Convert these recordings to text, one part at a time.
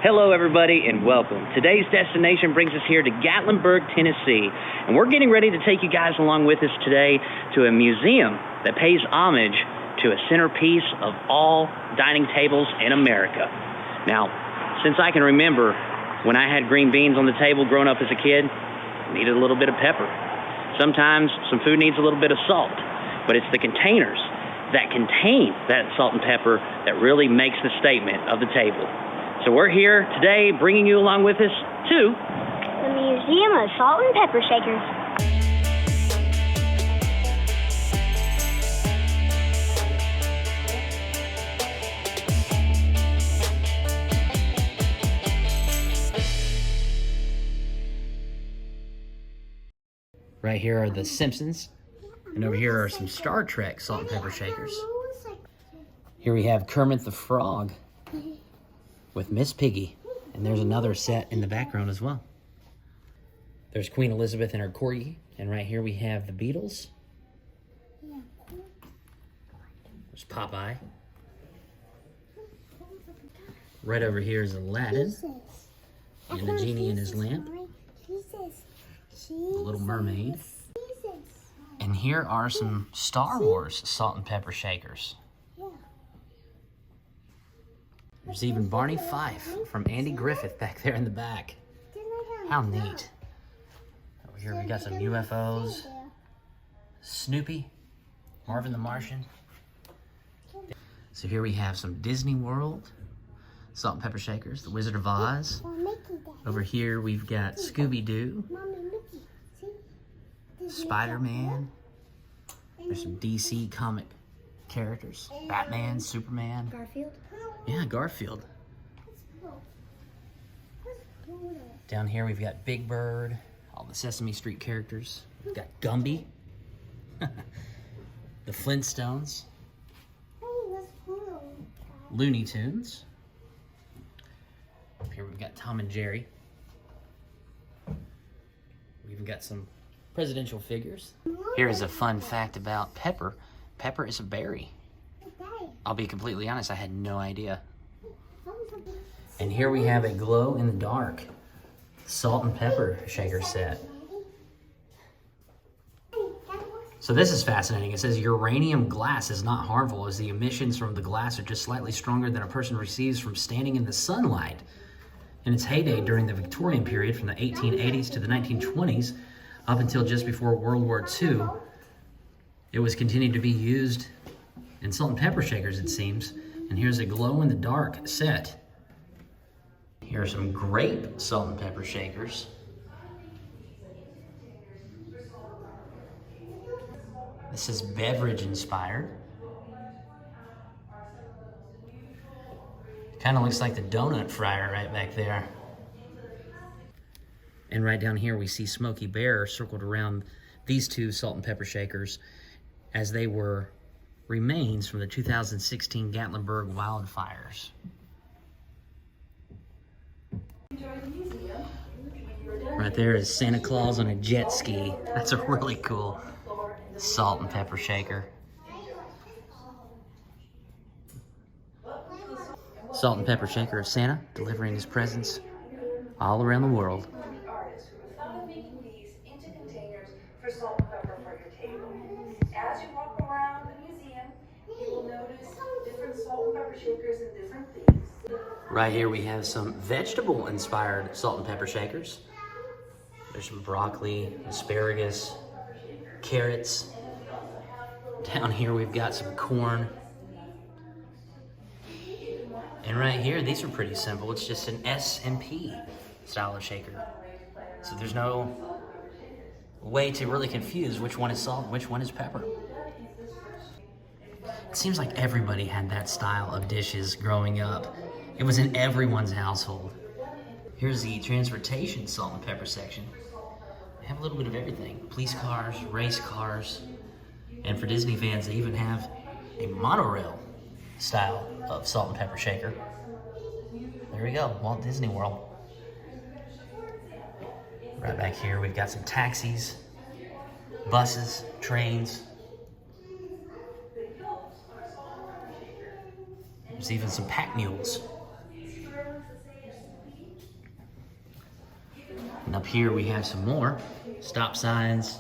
Hello, everybody, and welcome. Today's destination brings us here to Gatlinburg, Tennessee, and we're getting ready to take you guys along with us today to a museum that pays homage to a centerpiece of all dining tables in America. Now, since I can remember when I had green beans on the table growing up as a kid, I needed a little bit of pepper. Sometimes some food needs a little bit of salt, but it's the containers that contain that salt and pepper that really makes the statement of the table. So we're here today bringing you along with us to the Museum of Salt and Pepper Shakers. Right here are the Simpsons, and over here are some Star Trek salt and pepper shakers. Here we have Kermit the Frog with Miss Piggy, and there's another set in the background as well. There's Queen Elizabeth and her corgi, and right here we have the Beatles. There's Popeye. Right over here is Aladdin and the genie in his lamp. The Little Mermaid. And here are some Star Wars salt and pepper shakers. There's even Barney Fife from Andy Griffith back there in the back. How neat. Over here we got some UFOs. Snoopy, Marvin the Martian. So here we have some Disney World salt and pepper shakers, the Wizard of Oz. Over here we've got Scooby-Doo, Spider-Man. There's some DC comic characters. Batman, Superman. Garfield? Yeah, Garfield. Down here we've got Big Bird, all the Sesame Street characters. We've got Gumby, the Flintstones, Looney Tunes. Up here we've got Tom and Jerry. We've even got some presidential figures. Here is a fun fact about pepper. Pepper is a berry. I'll be completely honest, I had no idea. And here we have a glow-in-the-dark salt and pepper shaker set. So this is fascinating. It says uranium glass is not harmful as the emissions from the glass are just slightly stronger than a person receives from standing in the sunlight. In its heyday during the Victorian period from the 1880s to the 1920s, up until just before World War II, it was continued to be used in salt and pepper shakers, it seems. And here's a glow-in-the-dark set. Here are some grape salt and pepper shakers. This is beverage inspired. Kind of looks like the donut fryer right back there. And right down here we see Smokey Bear circled around these two salt and pepper shakers as they were remains from the 2016 Gatlinburg wildfires. Right there is Santa Claus on a jet ski. That's a really cool salt and pepper shaker. Salt and pepper shaker of Santa delivering his presents all around the world. Salt and pepper for your table. As you walk around the museum, you will notice different salt and pepper shakers and different themes. Right here we have some vegetable-inspired salt and pepper shakers. There's some broccoli, asparagus, carrots. Down here we've got some corn. And right here, these are pretty simple. It's just an S&P style of shaker. So there's no way to really confuse which one is salt and which one is pepper. It seems like everybody had that style of dishes growing up. It was in everyone's household. Here's the transportation salt and pepper section. They have a little bit of everything. Police cars, race cars, and for Disney fans, they even have a monorail style of salt and pepper shaker. There we go, Walt Disney World. Right back here, we've got some taxis, buses, trains. There's even some pack mules. And up here we have some more stop signs.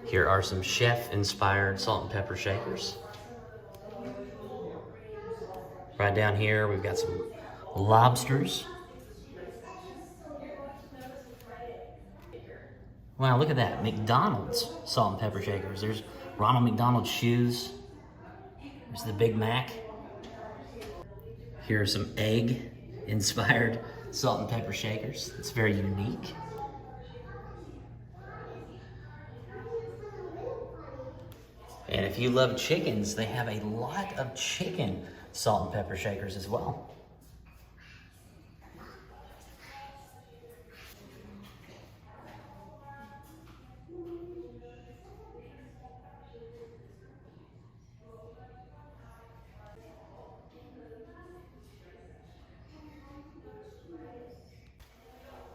Here are some chef-inspired salt and pepper shakers. Right down here we've got some lobsters. Wow, look at that. McDonald's salt and pepper shakers. There's Ronald McDonald's shoes. There's the Big Mac. Here are some egg-inspired salt and pepper shakers. It's very unique. And if you love chickens, they have a lot of chicken salt and pepper shakers as well.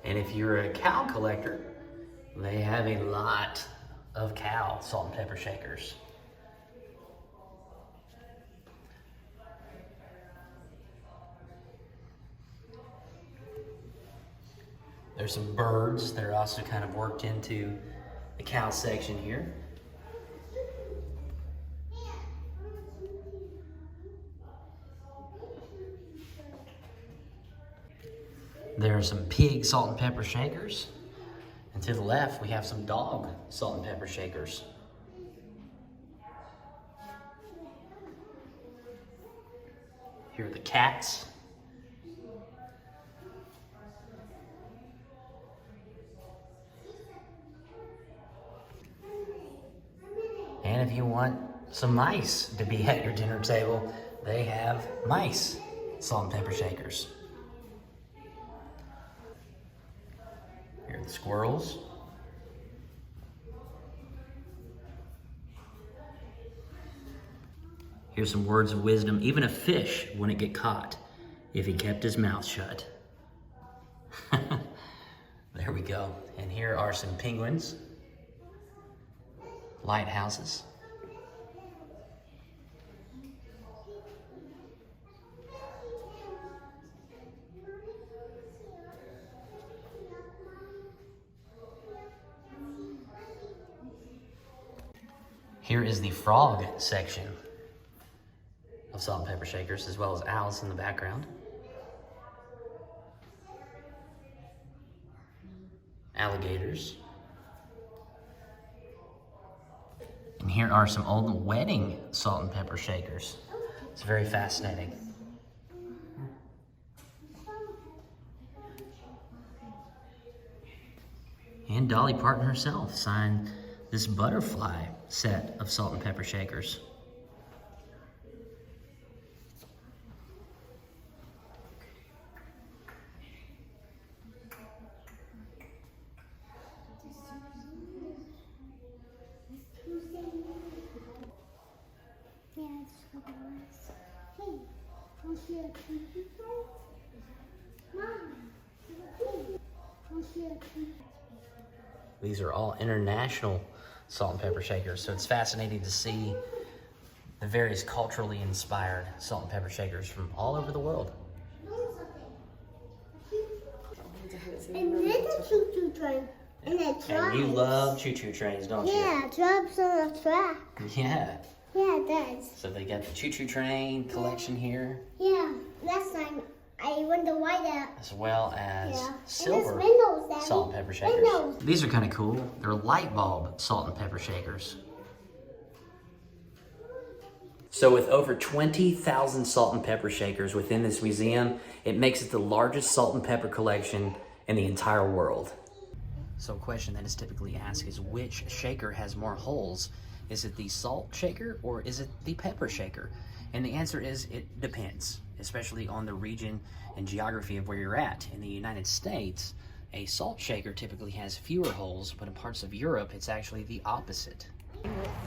And if you're a cow collector, they have a lot of cow salt and pepper shakers. There's some birds that are also kind of worked into the cow section here. There are some pig salt and pepper shakers. And to the left, we have some dog salt and pepper shakers. Here are the cats. And if you want some mice to be at your dinner table, they have mice salt and pepper shakers. Here are the squirrels. Here's some words of wisdom. Even a fish wouldn't get caught if he kept his mouth shut. There we go. And here are some penguins. Lighthouses. Here is the frog section of salt and pepper shakers, as well as owls in the background. Alligators. And here are some old wedding salt and pepper shakers. It's very fascinating. And Dolly Parton herself signed this butterfly set of salt and pepper shakers. These are all international salt and pepper shakers, so it's fascinating to see the various culturally inspired salt and pepper shakers from all over the world. And then the choo-choo train. And it drives. And you love choo-choo trains, don't you? Yeah, it drives on the track. Yeah. Yeah, it does. So they got the choo-choo train collection here. Yeah, last time I went to white out. As well as silver windows, Daddy. salt and pepper shakers. Windows. These are kind of cool. They're light bulb salt and pepper shakers. So with over 20,000 salt and pepper shakers within this museum, it makes it the largest salt and pepper collection in the entire world. So a question that is typically asked is, which shaker has more holes? Is it the salt shaker or is it the pepper shaker? And the answer is it depends, especially on the region and geography of where you're at. In the United States, a salt shaker typically has fewer holes, but in parts of Europe, it's actually the opposite.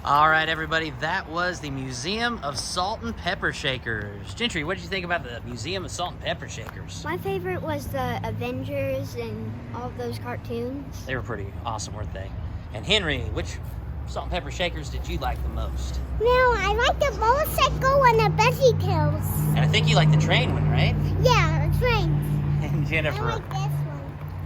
All right, everybody, that was the Museum of Salt and Pepper Shakers. Gentry, what did you think about the Museum of Salt and Pepper Shakers? My favorite was the Avengers and all of those cartoons. They were pretty awesome, weren't they? And Henry, which salt and pepper shakers did you like the most? No, I like the motorcycle and the bicycles. And I think you like the train one, right? Yeah, the trains. And I Jennifer, like this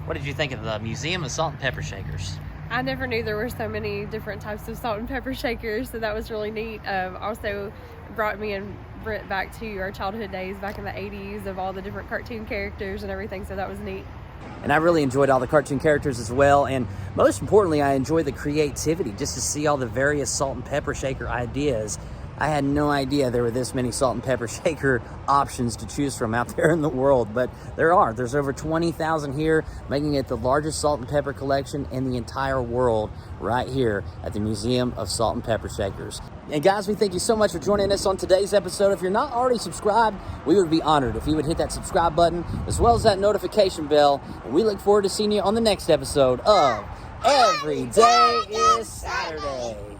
What did you think of the Museum of Salt and Pepper Shakers? I never knew there were so many different types of salt and pepper shakers, so that was really neat. Also brought me and Britt back to our childhood days back in the 80s of all the different cartoon characters and everything, so that was neat. And I really enjoyed all the cartoon characters as well. And most importantly, I enjoyed the creativity, just to see all the various salt and pepper shaker ideas. I had no idea there were this many salt and pepper shaker options to choose from out there in the world, but there are. There's over 20,000 here, making it the largest salt and pepper collection in the entire world right here at the Museum of Salt and Pepper Shakers. And guys, we thank you so much for joining us on today's episode. If you're not already subscribed, we would be honored if you would hit that subscribe button as well as that notification bell. And we look forward to seeing you on the next episode of Every Day is Saturday.